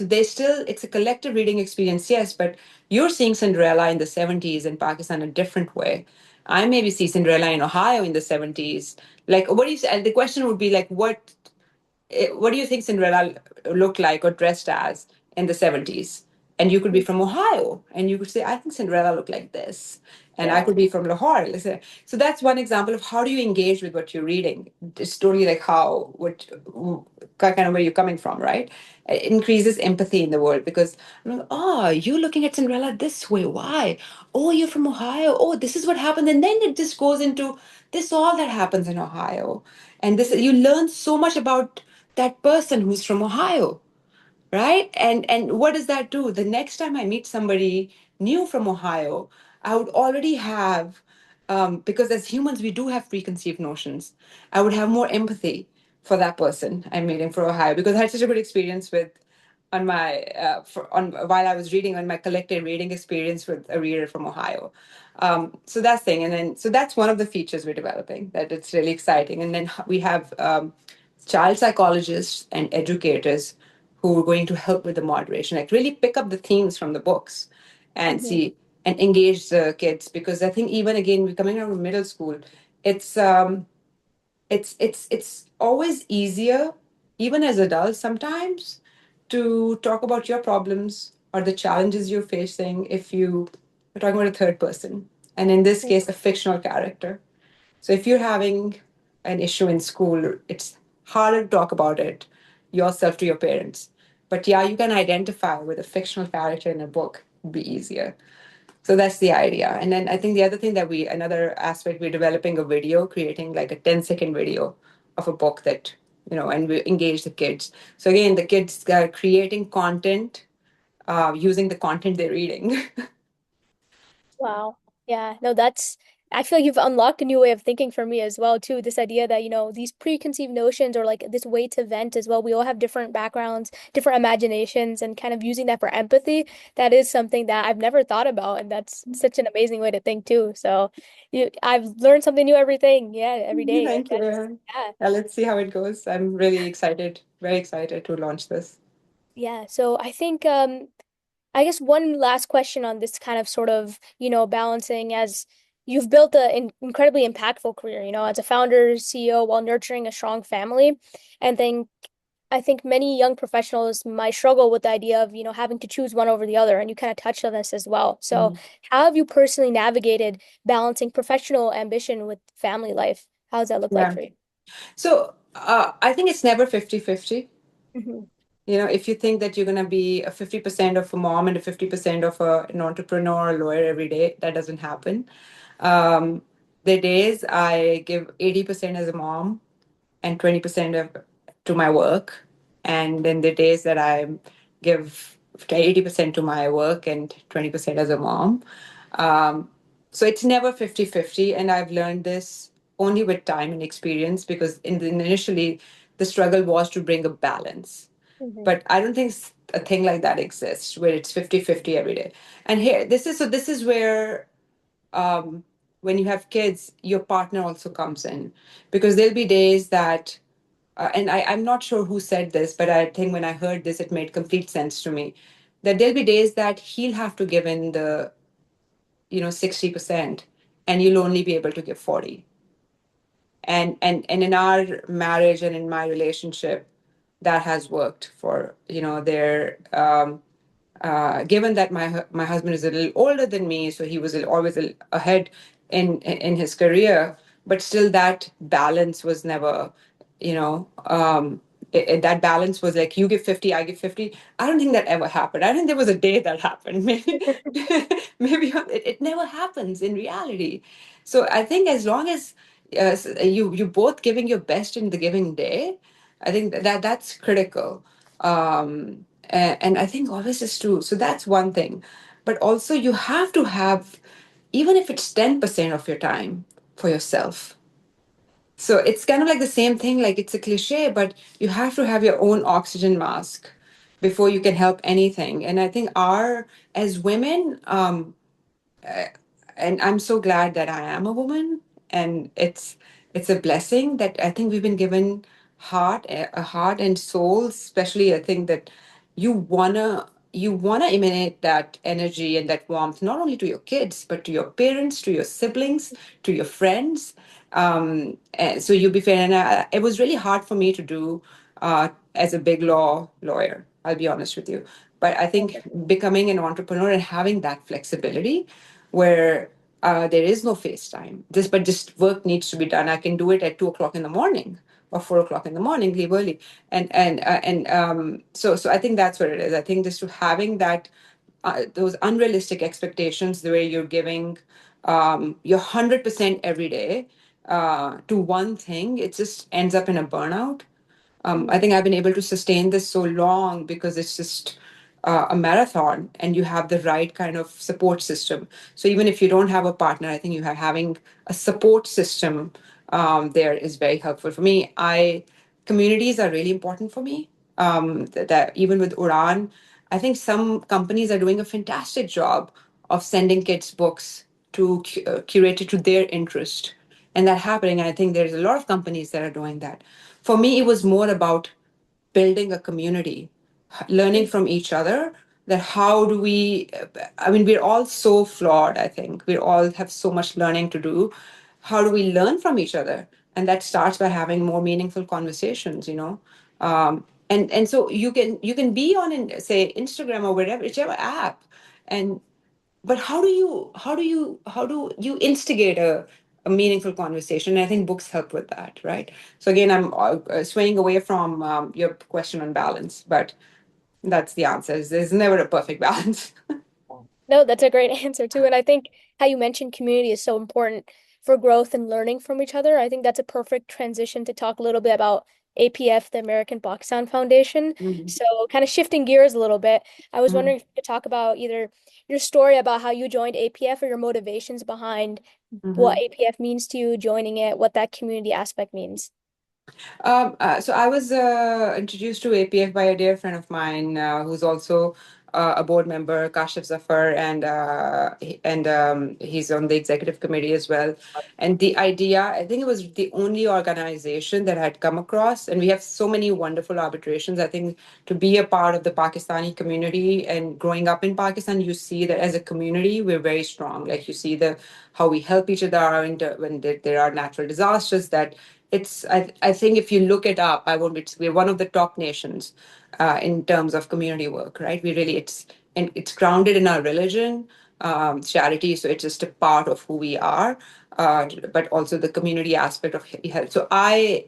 they still, it's a collective reading experience, yes, but you're seeing Cinderella in the 70s in Pakistan a different way. I maybe see Cinderella in Ohio in the 70s. Like, what do you say? And the question would be like, what do you think Cinderella looked like or dressed as in the 70s? And you could be from Ohio and you could say, I think Cinderella looked like this. And I Yeah. could be from Lahore. Listen. So that's one example of how do you engage with what you're reading. It's totally like kind of where you're coming from, right? It increases empathy in the world because, oh, you're looking at Cinderella this way. Why? Oh, you're from Ohio. Oh, this is what happened. And then it just goes into this all that happens in Ohio. And this you learn so much about that person who's from Ohio, right? And what does that do? The next time I meet somebody new from Ohio, I would already have, because as humans we do have preconceived notions. I would have more empathy for that person I'm meeting from Ohio because I had such a good experience with on my on while I was reading on my collective reading experience with a reader from Ohio. So that's thing, and then so that's one of the features we're developing that it's really exciting. And then we have child psychologists and educators who are going to help with the moderation, like really pick up the themes from the books and Hmm. see and engage the kids. Because I think even again, we're coming out of middle school, it's it's always easier, even as adults sometimes, to talk about your problems or the challenges you're facing if you're talking about a third person, and in this case, a fictional character. So if you're having an issue in school, it's harder to talk about it yourself to your parents. But yeah, you can identify with a fictional character in a book, it'd be easier. So that's the idea. And then I think the other thing another aspect, we're developing a video, creating like a 10-second video of a book that, and we engage the kids. So again, the kids are creating content using the content they're reading. Wow. Yeah, no, I feel you've unlocked a new way of thinking for me as well, too. This idea that, these preconceived notions or like this way to vent as well. We all have different backgrounds, different imaginations, and kind of using that for empathy. That is something that I've never thought about, and that's such an amazing way to think too. So I've learned something new every day. And Thank you. yeah. Yeah, let's see how it goes. I'm really excited, very excited to launch this. Yeah, so I think I guess one last question on this kind of sort of, balancing as you've built an incredibly impactful career, as a founder, CEO while nurturing a strong family. And then I think many young professionals might struggle with the idea of, having to choose one over the other. And you kind of touched on this as well. So Mhm. how have you personally navigated balancing professional ambition with family life? How does that look like Yeah. for you? So I think it's never 50-50. Hmm. If you think that you're going to be a 50% of a mom and a 50% of an entrepreneur or lawyer every day, that doesn't happen. Um, the days I give 80% as a mom and 20% to my work. And then the days that I give 80% to my work and 20% as a mom. Um, so it's never 50-50. And I've learned this only with time and experience because initially the struggle was to bring a balance. Hmm. But I don't think a thing like that exists where it's 50-50 every day. And here, this is where when you have kids, your partner also comes in because there'll be days that and I'm not sure who said this, but I think when I heard this, it made complete sense to me. That there'll be days that he'll have to give in the 60%, and you'll only be able to give 40. And in our marriage and in my relationship, that has worked for their given that my husband is a little older than me, so he was always ahead in his career, but still that balance was never, you know, that balance was like you give 50, I give 50. I don't think that ever happened. I think there was a day that happened. Maybe, maybe it never happens in reality. So I think as long as you both giving your best in the giving day, I think that's critical. And I think always is true. So that's one thing. But also, you have to have, even if it's 10% of your time for yourself. So it's kind of like the same thing, like it's a cliche, but you have to have your own oxygen mask before you can help anything. And I think as women, and I'm so glad that I am a woman, and it's a blessing that I think we've been given a heart and soul. Especially, I think that you wanna emanate that energy and that warmth not only to your kids but to your parents, to your siblings, to your friends. And so you be fair, and it was really hard for me to do as a big lawyer. I'll be honest with you, but I think becoming an entrepreneur and having that flexibility where there is no FaceTime. Just work needs to be done. I can do it at 2 o'clock in the morning or 4 o'clock in the morning, leave early, and I think that's what it is. I think just to having that those unrealistic expectations, the way you're giving your 100% every day to one thing, it just ends up in a burnout. I think I've been able to sustain this so long because it's just a marathon and you have the right kind of support system. So even if you don't have a partner, I think having a support system there is very helpful for me. Communities are really important for me. That even with Uran, I think some companies are doing a fantastic job of sending kids books curated to their interest, and that happening. And I think there's a lot of companies that are doing that. For me, it was more about building a community, learning from each other. That how do we? I mean, we're all so flawed. I think we all have so much learning to do. How do we learn from each other? And that starts by having more meaningful conversations. And so you can be on say Instagram or wherever, whichever app, and but how do you instigate a meaningful conversation? And I think books help with that, right? So again, I'm swaying away from your question on balance, but that's the answer. There's never a perfect balance. No, that's a great answer too. And I think how you mentioned community is so important for growth and learning from each other. I think that's a perfect transition to talk a little bit about APF, the American Box Sound Foundation. Mhm. So, kind of shifting gears a little bit, I was Mhm. wondering if you could talk about either your story about how you joined APF or your motivations behind what Mhm. APF means to you, joining it, what that community aspect means. So I was introduced to APF by a dear friend of mine who's also a board member, Kashif Zafar, and he's on the executive committee as well. And the idea, I think it was the only organization that I had come across, and we have so many wonderful arbitrations. I think to be a part of the Pakistani community and growing up in Pakistan, you see that as a community we're very strong. Like you see the how we help each other when there are natural disasters. That I think if you look it up, I won't be. We're one of the top nations in terms of community work, right? We really it's grounded in our religion, charity. So it's just a part of who we are, but also the community aspect of health. So I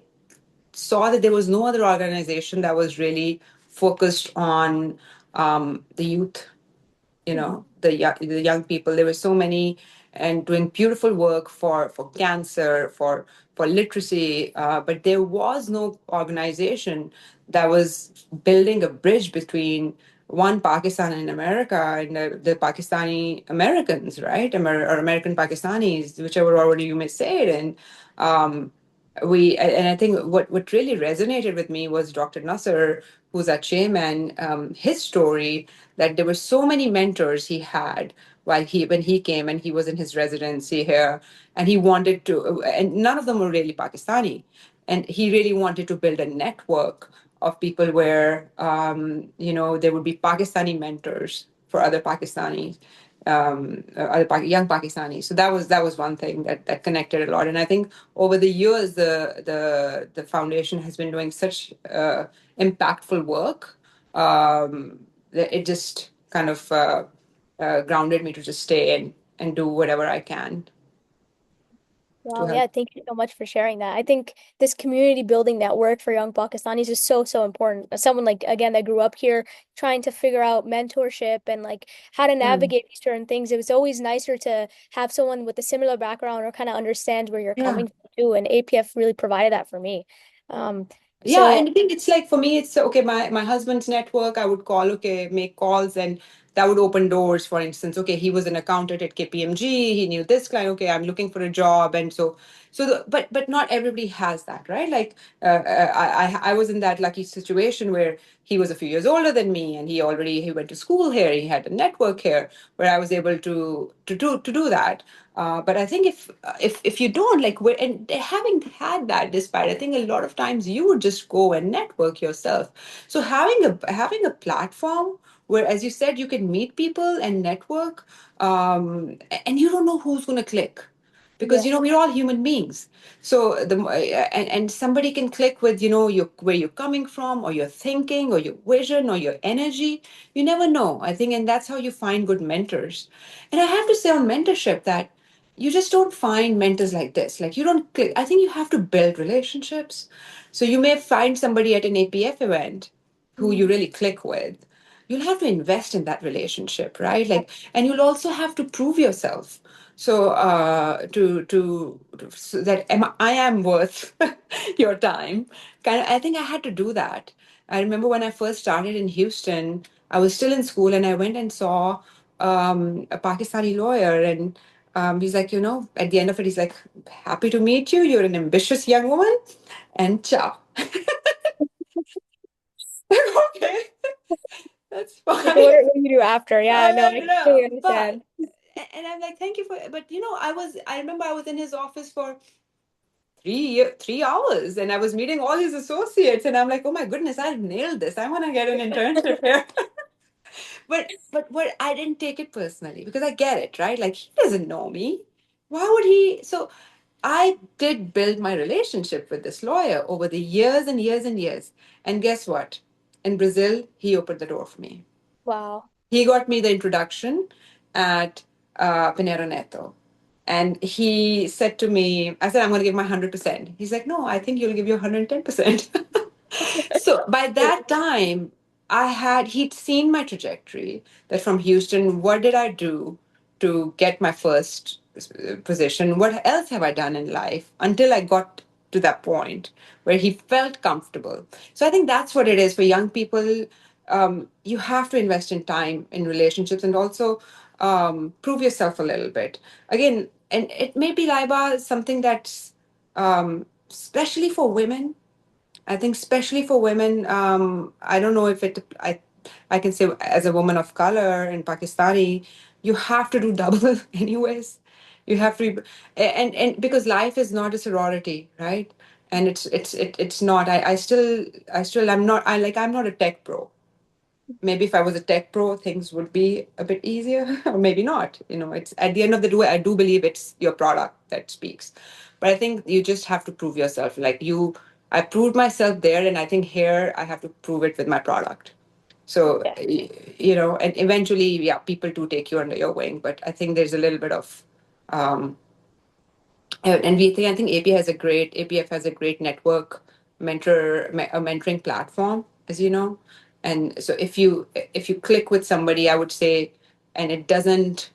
saw that there was no other organization that was really focused on the youth, the young people. There were so many and doing beautiful work for cancer, for literacy, but there was no organization that was building a bridge between one Pakistan and America and the Pakistani Americans, right? Or American Pakistanis, whichever order you may say it in. um, and I think what really resonated with me was Dr. Nasser, who's our chairman, his story, that there were so many mentors he had when he came and he was in his residency here, and he wanted to, and none of them were really Pakistani, and he really wanted to build a network of people where there would be Pakistani mentors for other Pakistanis, young Pakistanis. So that was one thing that connected a lot. And I think over the years, the foundation has been doing such impactful work, that it just kind of grounded me to just stay and do whatever I can to Wow, help. yeah, thank you so much for sharing that. I think this community building network for young Pakistanis is so, so important. As someone like again that grew up here trying to figure out mentorship and like how to Mm. navigate these certain things, it was always nicer to have someone with a similar background or kind of understands where you're Yeah. coming from too. And APF really provided that for me. Um, Yeah, so and I think it's like for me, it's okay. My husband's network, I would call, okay, make calls, and that would open doors. For instance, okay, he was an accountant at KPMG. He knew this client. Okay, I'm looking for a job, and but not everybody has that, right? Like I was in that lucky situation where he was a few years older than me, and he went to school here. He had a network here where I was able to do that. But I think if you don't like, and having had that, despite, I think a lot of times you would just go and network yourself. So having a platform where, as you said, you can meet people and network, and you don't know who's going to click, because yeah, we're all human beings. So and somebody can click with where you're coming from, or your thinking, or your vision, or your energy. You never know, I think, and that's how you find good mentors. And I have to say on mentorship that you just don't find mentors like this. Like, you don't click. I think you have to build relationships. So you may find somebody at an APF event who you mm, really click with. You'll have to invest in that relationship, right? Like, and you'll also have to prove yourself. So so that I am worth your time. I think I had to do that. I remember when I first started in Houston, I was still in school, and I went and saw a Pakistani lawyer, and he's like, at the end of it, he's like, happy to meet you. You're an ambitious young woman, and ciao. Okay, that's like fine. what do you do after? Yeah, no, I completely No, but understand. and I'm like, thank you but I remember I was in his office for 3 hours, and I was meeting all his associates, and I'm like, oh my goodness, I nailed this. I want to get an internship here. But what, I didn't take it personally, because I get it, right? Like, he doesn't know me. Why would he? So I did build my relationship with this lawyer over the years and years and years. And guess what? In Brazil, he opened the door for me. Wow. He got me the introduction at Pinero Neto. And he said to me, I said, I'm going to give my 100%. He's like, no, I think you'll give your 110%. So by that time, he'd seen my trajectory, that from Houston, what did I do to get my first position? What else have I done in life until I got to that point where he felt comfortable? So I think that's what it is for young people. You have to invest in time, in relationships, and also prove yourself a little bit. Again, and it may be, Laiba, something that's especially for women. I think especially for women, I don't know if I can say as a woman of color in Pakistani, you have to do double anyways. You have to, and because life is not a sorority, right? And it's not. I still I'm not. I'm not a tech pro. Maybe if I was a tech pro, things would be a bit easier, or maybe not. It's at the end of the day, I do believe it's your product that speaks. But I think you just have to prove yourself. I proved myself there, and I think here I have to prove it with my product. So, Yeah. and eventually, yeah, people do take you under your wing. But I think there's a little bit of um, and I think APF has a great network a mentoring platform, as you know. And so if you click with somebody, I would say, and it doesn't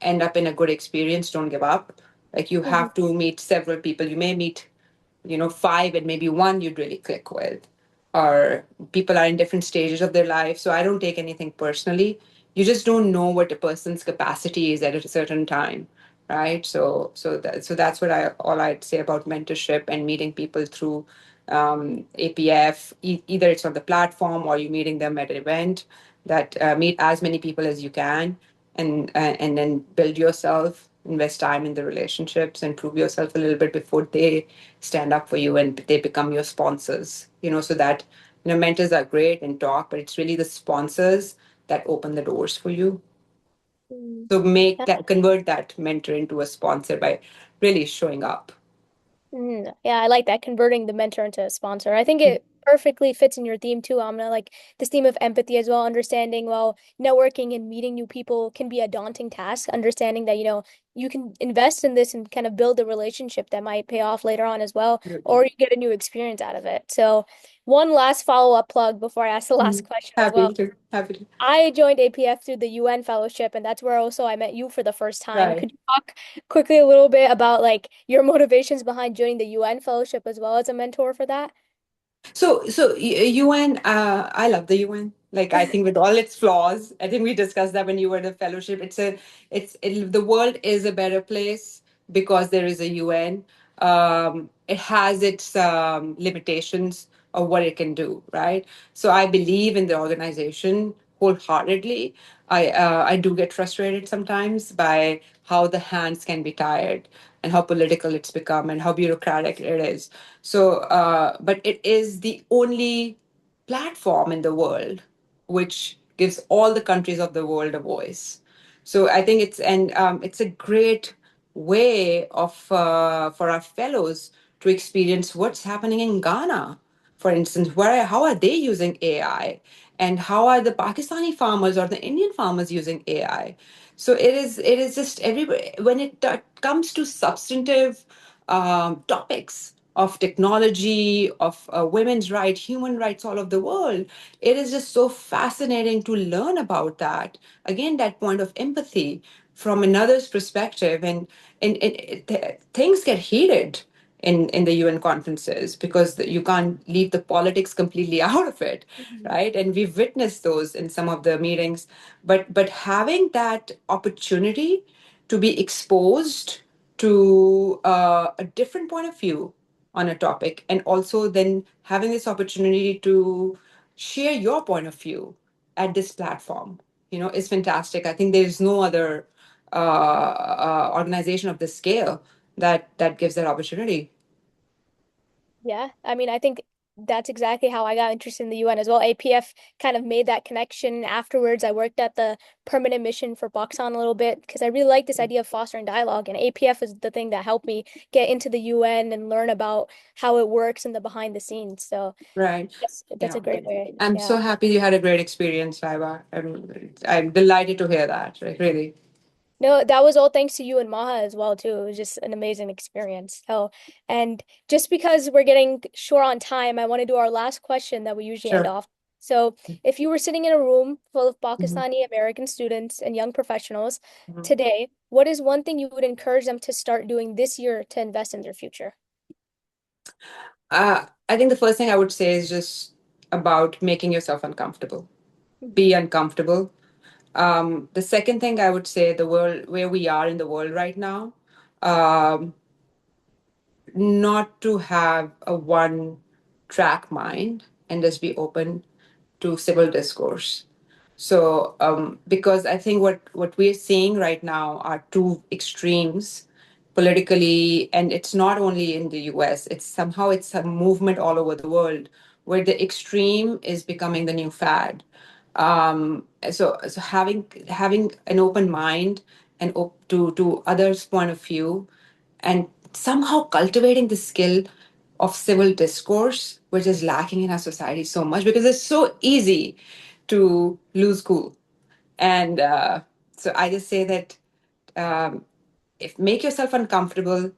end up in a good experience, don't give up. Like, you Mhm. have to meet several people. You may meet five, and maybe one you'd really click with. Or people are in different stages of their life. So I don't take anything personally. You just don't know what a person's capacity is at a certain time, right? So that's what I'd say about mentorship and meeting people through APF. Either it's on the platform or you meeting them at an event. That meet as many people as you can, and then build yourself, invest time in the relationships, and prove yourself a little bit before they stand up for you and they become your sponsors. So that mentors are great and talk, but it's really the sponsors that open the doors for you. Mm. So convert that mentor into a sponsor by really showing up. Yeah, I like that, converting the mentor into a sponsor. I think it perfectly fits in your theme too, Amna. Like this theme of empathy as well, understanding, well, networking and meeting new people can be a daunting task. Understanding that, you can invest in this and kind of build a relationship that might pay off later on as well, or Absolutely. you get a new experience out of it. So, one last follow-up plug before I ask the last Mhm. question as Happy well. to, happy to. I joined APF through the UN fellowship, and that's where also I met you for the first time. Right. Could you talk quickly a little bit about like your motivations behind joining the UN fellowship as well as a mentor for that? UN, I love the UN. Like, I think with all its flaws, I think we discussed that when you were in the fellowship. The world is a better place because there is a UN. It has its limitations of what it can do, right? So I believe in the organization wholeheartedly. I do get frustrated sometimes by how the hands can be tired and how political it's become and how bureaucratic it is. So, but it is the only platform in the world which gives all the countries of the world a voice. So I think it's a great way of for our fellows to experience what's happening in Ghana, for instance. How are they using AI, and how are the Pakistani farmers or the Indian farmers using AI? So it is just everywhere when it comes to substantive topics of technology, of women's rights, human rights all over the world. It is just so fascinating to learn about that. Again, that point of empathy from another's perspective, and things get heated in the UN conferences because you can't leave the politics completely out of it, Mhm. right? And we've witnessed those in some of the meetings, but having that opportunity to be exposed to a different point of view on a topic, and also then having this opportunity to share your point of view at this platform, is fantastic. I think there's no other organization of this scale that gives that opportunity. Yeah, I mean, I think that's exactly how I got interested in the UN as well. APF kind of made that connection. Afterwards, I worked at the permanent mission for Boxon a little bit because I really like this idea of fostering dialogue, and APF is the thing that helped me get into the UN and learn about how it works and the behind the scenes. So Right. that's Yeah. a great way. I'm Yeah. so happy you had a great experience, Laiba. I'm delighted to hear that. Like, really. No, that was all thanks to you and Maha as well too. It was just an amazing experience. So, and just because we're getting short on time, I want to do our last question that we usually end Sure. off. So, if you were sitting in a room full of Mhm. Pakistani American students and young professionals Mhm. today, what is one thing you would encourage them to start doing this year to invest in their future? I think the first thing I would say is just about making yourself uncomfortable. Mhm. Be uncomfortable. The second thing I would say, the world where we are in the world right now, um, not to have a one track mind and just be open to civil discourse. So, because I think what we're seeing right now are two extremes politically, and it's not only in the US. It's a movement all over the world where the extreme is becoming the new fad. So having an open mind and to others' point of view, and somehow cultivating the skill of civil discourse, which is lacking in our society so much because it's so easy to lose cool. And so I just say that um, if make yourself uncomfortable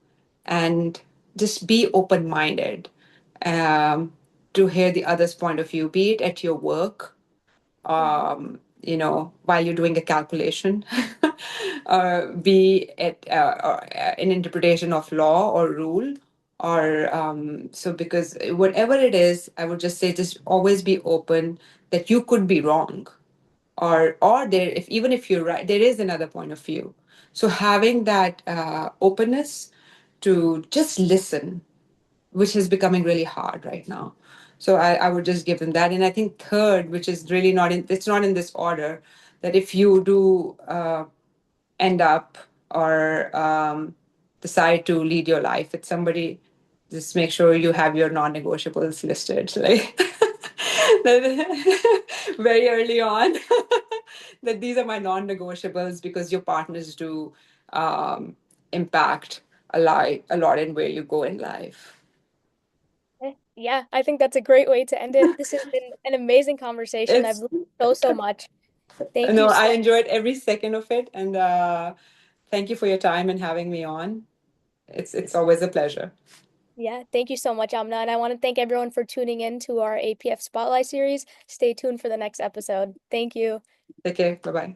and just be open minded um, to hear the other's point of view, be it at your work, Mhm. while you're doing a calculation, be it an interpretation of law or rule, or so because whatever it is, I would just say just always be open that you could be wrong, or there if even if you're right, there is another point of view. So having that openness to just listen, which is becoming really hard right now. So I would just give them that. And I think third, which is really it's not in this order, that if you do end up or decide to lead your life with somebody, just make sure you have your non-negotiables listed, like very early on, that these are my non-negotiables because your partners do impact a lot in where you go in life. Yeah, I think that's a great way to end it. This has been an amazing conversation. I've It's learned so, so much. Thank no, you I so, enjoyed every second of it, and thank you for your time and having me on. It's always a pleasure. yeah, thank you so much, Amna. And I want to thank everyone for tuning in to our APF Spotlight series. Stay tuned for the next episode. Thank you. Take care. Bye bye.